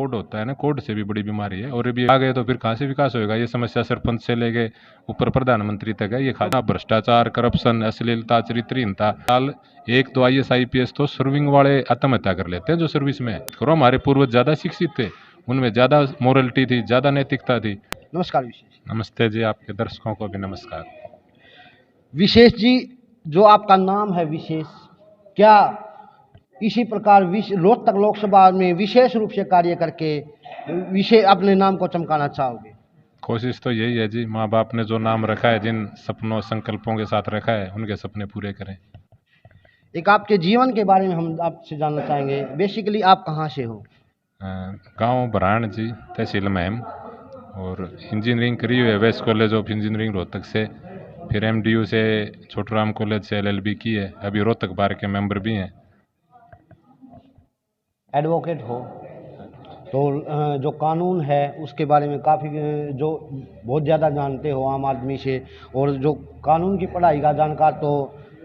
Code होता है ना, कोड से भी बड़ी बीमारी है। और अभी आ गए तो फिर कहाँ से विकास होएगा? ये समस्या सरपंच से लेके ऊपर प्रधानमंत्री तक है। ये खाना भ्रष्टाचार, करप्शन, अश्लीलता, चरित्रहीनता। साल एक तो IAS IPS तो सर्विंग वाले आत्महत्या कर लेते हैं जो सर्विस में है। करो, हमारे पूर्वज ज्यादा शिक्षित थे, उनमें ज्यादा मोरलिटी थी, ज्यादा नैतिकता थी। नमस्कार विशेष। नमस्ते जी, आपके दर्शकों को भी नमस्कार। विशेष जी, जो आपका नाम है विशेष, क्या इसी प्रकार रोहतक लोकसभा में विशेष रूप से कार्य करके विशेष अपने नाम को चमकाना चाहोगे? कोशिश तो यही है जी, माँ बाप ने जो नाम रखा है, जिन सपनों संकल्पों के साथ रखा है, उनके सपने पूरे करें। एक आपके जीवन के बारे में हम आपसे जानना चाहेंगे। बेसिकली आप कहाँ से हो? गांव बराण जी, तहसील महम। और इंजीनियरिंग करी हुई है West College of Engineering Rohtak से। फिर MDU से छोटूराम कॉलेज से LLB की है। अभी रोहतक बार के मेंबर भी हैं। एडवोकेट हो तो जो कानून है उसके बारे में काफ़ी जो बहुत ज़्यादा जानते हो आम आदमी से, और जो कानून की पढ़ाई का जानकार तो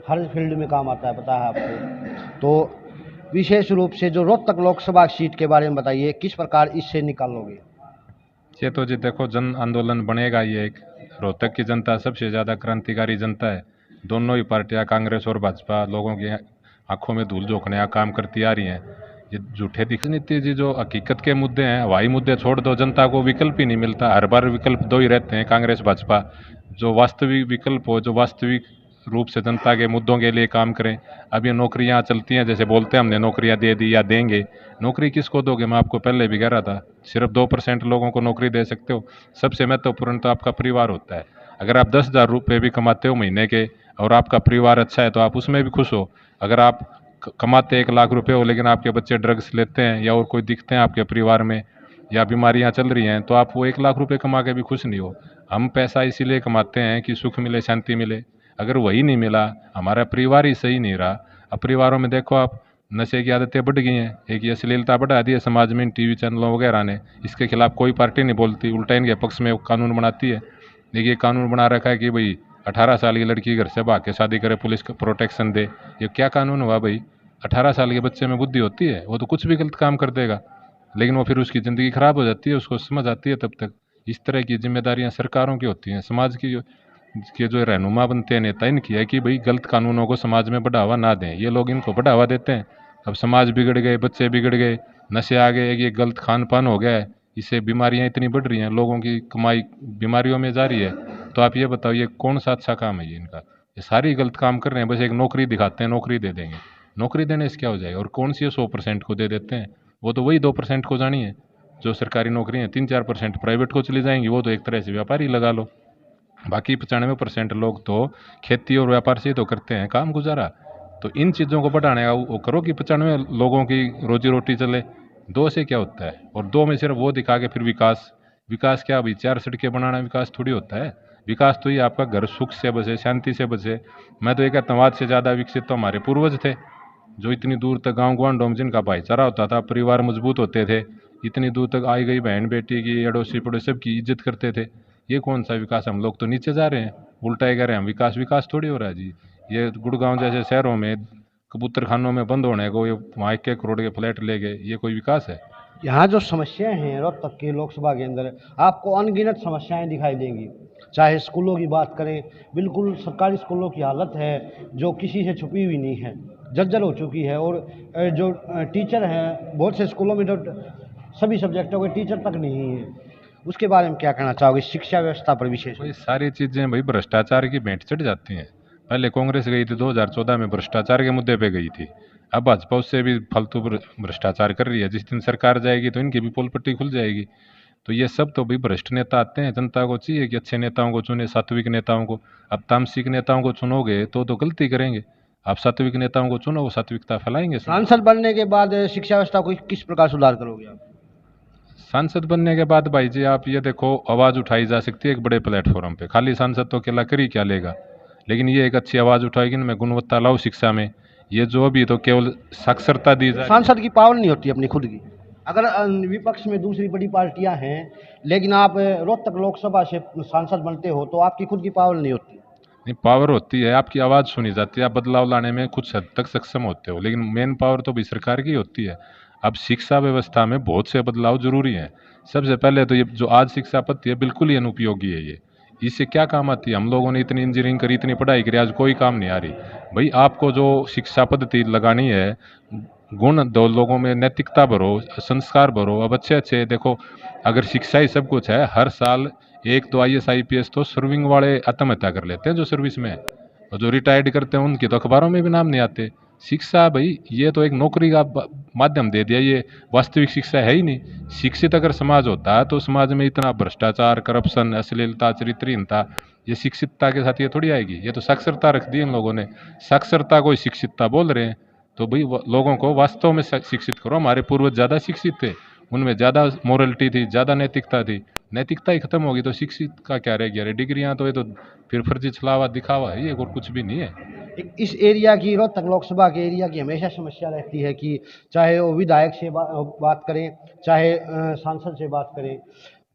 हर फील्ड में काम आता है, पता है आपको। तो विशेष रूप से जो रोहतक लोकसभा सीट के बारे में बताइए, किस प्रकार इससे निकालोगे? ये तो जी देखो, जन आंदोलन बनेगा। ये एक रोहतक की जनता सबसे ज़्यादा क्रांतिकारी जनता है। दोनों ही पार्टियां, कांग्रेस और भाजपा, लोगों की आंखों में धूल झोंकने का काम करती आ रही हैं। ये झूठे राजनीति जी, जो हकीकत के मुद्दे हैं, हवाई मुद्दे छोड़ दो, जनता को विकल्प ही नहीं मिलता। हर बार विकल्प दो ही रहते हैं, कांग्रेस भाजपा। जो वास्तविक विकल्प हो, जो वास्तविक रूप से जनता के मुद्दों के लिए काम करें। अब ये नौकरियां चलती हैं, जैसे बोलते हैं हमने नौकरियां दे दी या देंगे। नौकरी किसको दोगे? मैं आपको पहले भी कह रहा था, सिर्फ 2% लोगों को नौकरी दे सकते हो। सबसे महत्वपूर्ण तो आपका परिवार होता है। अगर आप 10,000 रुपये भी कमाते हो महीने के, और आपका परिवार अच्छा है, तो आप उसमें भी खुश हो। अगर आप कमाते 1 लाख रुपये हो, लेकिन आपके बच्चे ड्रग्स लेते हैं, या और कोई दिखते हैं आपके परिवार में, या बीमारियां चल रही हैं, तो आप वो 1 लाख रुपये कमा के भी खुश नहीं हो। हम पैसा इसीलिए कमाते हैं कि सुख मिले, शांति मिले। अगर वही नहीं मिला, हमारा परिवार ही सही नहीं रहा। अब परिवारों में देखो आप, नशे की आदतें बढ़ गई हैं। एक ये अश्लीलता बढ़ा दी है समाज में, TV चैनलों वगैरह ने। इसके खिलाफ कोई पार्टी नहीं बोलती, उल्टा इनके पक्ष में कानून बनाती है। देखिए, कानून बना रखा है कि भाई 18 साल की लड़की घर से भाग के शादी करे, पुलिस प्रोटेक्शन दे। ये क्या कानून हुआ भाई? 18 साल के बच्चे में बुद्धि होती है? वो तो कुछ भी गलत काम कर देगा, लेकिन वो फिर उसकी ज़िंदगी खराब हो जाती है, उसको समझ आती है तब तक। इस तरह की जिम्मेदारियां सरकारों की होती हैं। समाज की के जो रहनुमा बनते हैं, नेता, इनकी है कि भाई गलत कानूनों को समाज में बढ़ावा ना दें। ये लोग इनको बढ़ावा देते हैं। अब समाज बिगड़ गए, बच्चे बिगड़ गए, नशे आ गए, ये गलत खान पान हो गया है। इससे बीमारियां इतनी बढ़ रही हैं, लोगों की कमाई बीमारियों में जा रही है। तो आप ये बताओ, ये कौन सा अच्छा काम है ये इनका? ये सारी गलत काम कर रहे हैं। बस एक नौकरी दिखाते हैं, नौकरी दे देंगे। नौकरी देने से क्या हो जाएगा? और कौन सी 100% को दे देते हैं? वो तो वही 2% को जानी है। जो सरकारी नौकरी है, 3-4% प्राइवेट को चली जाएंगी। वो तो एक तरह से व्यापारी लगा लो। बाकी 95% लोग तो खेती और व्यापार से ही तो करते हैं काम गुजारा। तो इन चीज़ों को बढ़ाने का वो करो कि 95 लोगों की रोजी रोटी चले। 2 से क्या होता है? और 2 में सिर्फ वो दिखा के फिर विकास। विकास क्या भाई? 4 सड़कें बनाना विकास थोड़ी होता है। विकास तो ये आपका घर सुख से बसे, शांति से बसे। मैं तो एक आतंकवाद से ज़्यादा विकसित तो हमारे पूर्वज थे, जो इतनी दूर तक गाँव गुआंढों में जिनका भाईचारा होता था, परिवार मजबूत होते थे, इतनी दूर तक आई गई बहन बेटी की, अड़ोसी पड़ोसी सबकी इज्जत करते थे। ये कौन सा विकास? हम लोग तो नीचे जा रहे हैं, उल्टा ही कह रहे हैं हम विकास। विकास थोड़ी हो रहा है जी। ये गुड़गांव जैसे शहरों में कबूतर खानों में बंद होने को, ये वहाँ 1-1 करोड़ के फ्लैट ले गए, ये कोई विकास है? यहाँ जो समस्याएं हैं रोहतक के लोकसभा के अंदर, आपको अनगिनत समस्याएं दिखाई देंगी। चाहे स्कूलों की बात करें, बिल्कुल सरकारी स्कूलों की हालत है जो किसी से छुपी हुई नहीं है, जर्जर हो चुकी है। और जो टीचर हैं, बहुत से स्कूलों में तो सभी सब्जेक्टों के टीचर तक नहीं है। उसके बारे में क्या कहना चाहोगे, शिक्षा व्यवस्था पर विशेष? भाई सारी चीज़ें भाई भ्रष्टाचार की भेंट चढ़ जाती हैं। पहले कांग्रेस गई थी 2014 में, भ्रष्टाचार के मुद्दे पे गई थी। अब भाजपा उससे भी फालतू भ्रष्टाचार कर रही है। जिस दिन सरकार जाएगी तो इनकी भी पोल पट्टी खुल जाएगी। तो ये सब तो भाई भ्रष्ट नेता आते हैं। जनता को चाहिए कि अच्छे नेताओं को चुने, सात्विक नेताओं को। अब तामसिक नेताओं को चुनोगे तो गलती करेंगे। आप सात्विक नेताओं को चुनो, वो सात्विकता फैलाएंगे। सांसद बनने के बाद शिक्षा व्यवस्था को किस प्रकार सुधार करोगे आप? सांसद बनने के बाद भाई जी, आप ये देखो, आवाज़ उठाई जा सकती है एक बड़े प्लेटफॉर्म पे। खाली सांसद तो अकेला कर ही क्या लेगा? लेकिन ये एक अच्छी आवाज़ उठाएगी ना, मैं गुणवत्ता लाऊं शिक्षा में। ये जो अभी तो केवल साक्षरता दी जाए। सांसद की पावर नहीं होती अपनी खुद की। अगर विपक्ष में दूसरी बड़ी पार्टियां हैं, लेकिन आप रोहतक लोकसभा से सांसद बनते हो, तो आपकी खुद की पावर नहीं होती। नहीं, पावर होती है, आपकी आवाज़ सुनी जाती है, आप बदलाव लाने में कुछ हद तक सक्षम होते हो, लेकिन मेन पावर तो भी सरकार की होती है। अब शिक्षा व्यवस्था में बहुत से बदलाव जरूरी हैं। सबसे पहले तो ये जो आज शिक्षा पद्धति है बिल्कुल ही अनुपयोगी है ये। इससे क्या काम आती है? हम लोगों ने इतनी इंजीनियरिंग करी, इतनी पढ़ाई करी, आज कोई काम नहीं आ रही। भाई आपको जो शिक्षा पद्धति लगानी है, गुण दो, लोगों में नैतिकता भरो, संस्कार भरो। अब अच्छे अच्छे देखो, अगर शिक्षा ही सब कुछ है, हर साल एक तो IAS IPS तो सर्विंग वाले आत्महत्या कर लेते हैं जो सर्विस में है, और जो रिटायर्ड करते हैं उनके तो अखबारों में भी नाम नहीं आते। शिक्षा भाई ये तो एक नौकरी का माध्यम दे दिया, ये वास्तविक शिक्षा है ही नहीं। शिक्षित अगर समाज होता तो समाज में इतना भ्रष्टाचार, करप्शन, अश्लीलता, चरित्रहीनता, ये शिक्षितता के साथ ये थोड़ी आएगी। ये तो साक्षरता रख दी इन लोगों ने, साक्षरता को ही शिक्षितता बोल रहे हैं। तो भाई लोगों को वास्तव में शिक्षित करो। हमारे पूर्वज ज़्यादा शिक्षित थे, उनमें ज़्यादा मोरलिटी थी, ज़्यादा नैतिकता थी। नैतिकता ही खत्म होगी तो शिक्षित का क्या रह गया? अरे डिग्रियां तो ये तो फिर फर्जी छलावा दिखावा है, ये और कुछ भी नहीं है। इस एरिया की, रोहतक लोकसभा के एरिया की हमेशा समस्या रहती है कि चाहे वो विधायक से बात करें, चाहे सांसद से बात करें,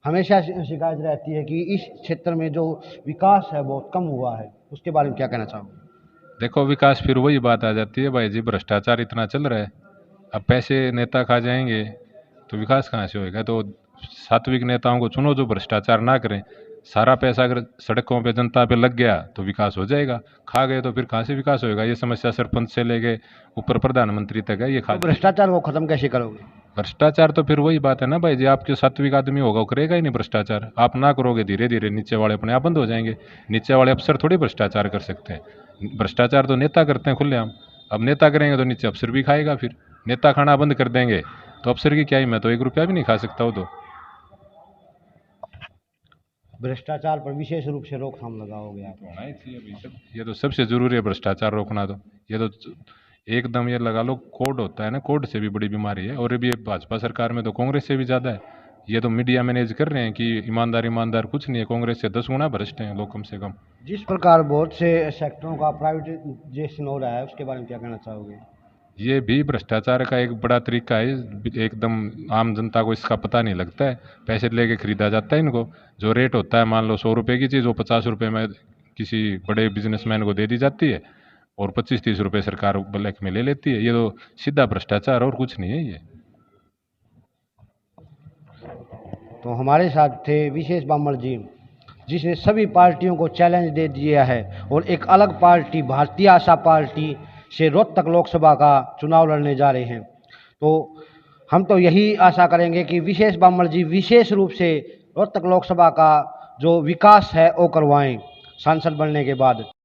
हमेशा शिकायत रहती है कि इस क्षेत्र में जो विकास है बहुत कम हुआ है। उसके बारे में क्या कहना चाहोगे? देखो विकास फिर वही बात आ जाती है भाई जी, भ्रष्टाचार इतना चल रहा है। अब पैसे नेता खा जाएंगे तो विकास कहाँ से होएगा? तो सात्विक नेताओं को चुनो जो भ्रष्टाचार ना करें। सारा पैसा अगर सड़कों पे जनता पे लग गया तो विकास हो जाएगा, खा गए तो फिर कहाँ से विकास होएगा? ये समस्या सरपंच से लेके ऊपर प्रधानमंत्री तक है, ये खा। तो भ्रष्टाचार को खत्म कैसे करोगे? भ्रष्टाचार तो फिर वही बात है ना भाई जी, आपके सात्विक आदमी होगा वो करेगा ही नहीं भ्रष्टाचार। आप ना करोगे, धीरे धीरे नीचे वाले अपने आप बंद हो जाएंगे। नीचे वाले अफसर थोड़ी भ्रष्टाचार कर सकते हैं, भ्रष्टाचार तो नेता करते हैं खुलेआम। अब नेता करेंगे तो नीचे अफसर भी खाएगा, फिर नेता खाना बंद कर देंगे तो अफसर की क्या ही, मैं तो 1 रुपया भी नहीं खा सकता हूँ। तो भ्रष्टाचार पर विशेष रूप से रोकथाम लगाओगे आप? होना ही चाहिए भाई सब, ये तो सबसे जरूरी है भ्रष्टाचार रोकना। तो ये तो एकदम ये लगा लो कोड होता है ना, कोड से भी बड़ी बीमारी है। और ये भी भाजपा सरकार में तो कांग्रेस से भी ज़्यादा है। ये तो मीडिया मैनेज कर रहे हैं कि ईमानदार ईमानदार कुछ नहीं है, कांग्रेस से 10 गुना भ्रष्ट हैं लोग कम से कम। जिस प्रकार बहुत से सेक्टरों का प्राइवेटाइजेशन हो रहा है उसके बारे में क्या कहना चाहोगे? ये भी भ्रष्टाचार का एक बड़ा तरीका है। एकदम आम जनता को इसका पता नहीं लगता है, पैसे लेके खरीदा जाता है इनको। जो रेट होता है, मान लो 100 रुपये की चीज़ वो 50 रुपये में किसी बड़े बिजनेसमैन को दे दी जाती है, और 25-30 रुपये सरकार ब्लैक में ले लेती है। ये तो सीधा भ्रष्टाचार और कुछ नहीं है ये। तो हमारे साथ थे विशेष बामण जी, जिसने सभी पार्टियों को चैलेंज दे दिया है और एक अलग पार्टी भारतीय आशा पार्टी से रोहतक लोकसभा का चुनाव लड़ने जा रहे हैं। तो हम तो यही आशा करेंगे कि विशेष बामण जी विशेष रूप से रोहतक लोकसभा का जो विकास है वो करवाएं सांसद बनने के बाद।